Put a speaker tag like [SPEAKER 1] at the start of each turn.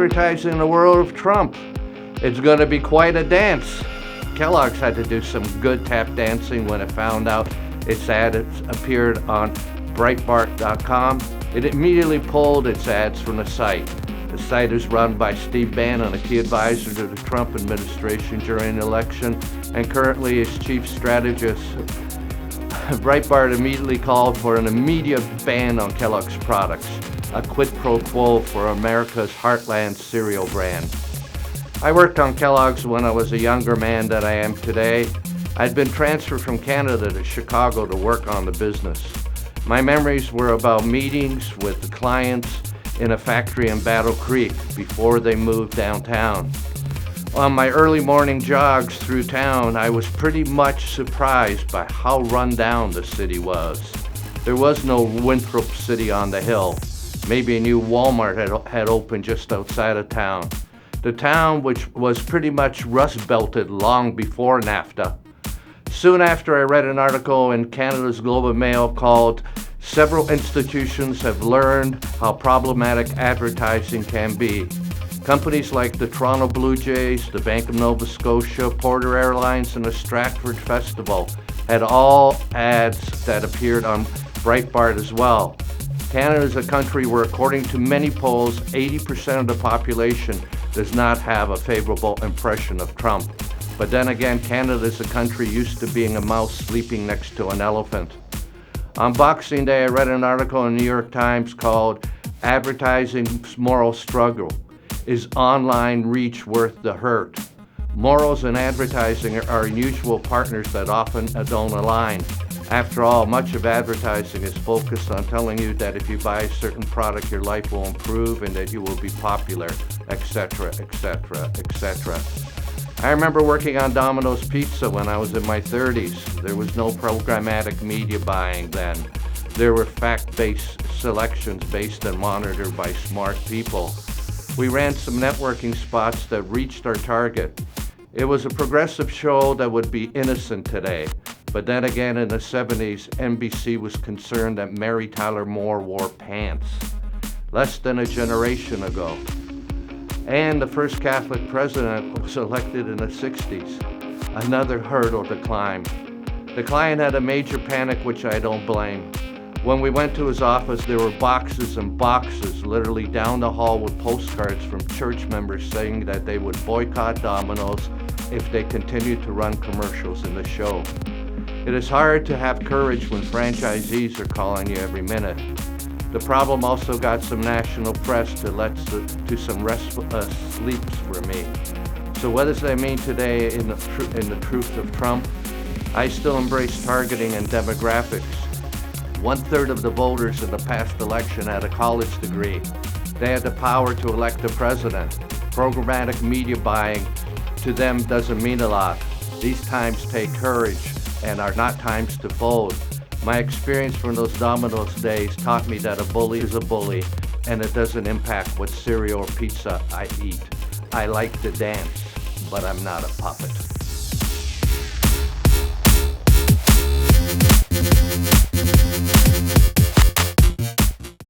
[SPEAKER 1] advertising in the world of Trump. It's going to be quite a dance. Kellogg's had to do some good tap dancing when it found out its ad appeared on Breitbart.com. It immediately pulled its ads from the site. The site is run by Steve Bannon, a key advisor to the Trump administration during the election, and currently is chief strategist. Breitbart immediately called for an immediate ban on Kellogg's products, a quid pro quo for America's Heartland cereal brand. I worked on Kellogg's when I was a younger man than I am today. I'd been transferred from Canada to Chicago to work on the business. My memories were about meetings with the clients in a factory in Battle Creek before they moved downtown. On my early morning jogs through town, I was pretty much surprised by how run down the city was. There was no Winthrop city on the hill. Maybe a new Walmart had opened just outside of town. The town, which was pretty much rust-belted long before NAFTA. Soon after, I read an article in Canada's Globe and Mail called "Several Institutions Have Learned How Problematic Advertising Can Be." Companies like the Toronto Blue Jays, the Bank of Nova Scotia, Porter Airlines, and the Stratford Festival had all ads that appeared on Breitbart as well. Canada is a country where, according to many polls, 80% of the population does not have a favorable impression of Trump. But then again, Canada is a country used to being a mouse sleeping next to an elephant. On Boxing Day, I read an article in the New York Times called "Advertising's Moral Struggle. Is Online Reach Worth the Hurt?" Morals and advertising are unusual partners that often don't align. After all, much of advertising is focused on telling you that if you buy a certain product, your life will improve and that you will be popular, etc., etc., etc. I remember working on Domino's Pizza when I was in my 30s. There was no programmatic media buying then. There were fact-based selections based and monitored by smart people. We ran some networking spots that reached our target. It was a progressive show that would be innocent today. But then again, in the 70s, NBC was concerned that Mary Tyler Moore wore pants. Less than a generation ago. And the first Catholic president was elected in the 60s. Another hurdle to climb. The client had a major panic, which I don't blame. When we went to his office, there were boxes and boxes literally down the hall with postcards from church members saying that they would boycott Domino's if they continued to run commercials in the show. It is hard to have courage when franchisees are calling you every minute. The problem also got some national press to some restful sleeps for me. So what does that mean today in the truth of Trump? I still embrace targeting and demographics. 1/3 of the voters in the past election had a college degree. They had the power to elect a president. Programmatic media buying to them doesn't mean a lot. These times take courage and are not times to fold. My experience from those Domino's days taught me that a bully is a bully and it doesn't impact what cereal or pizza I eat. I like to dance, but I'm not a puppet.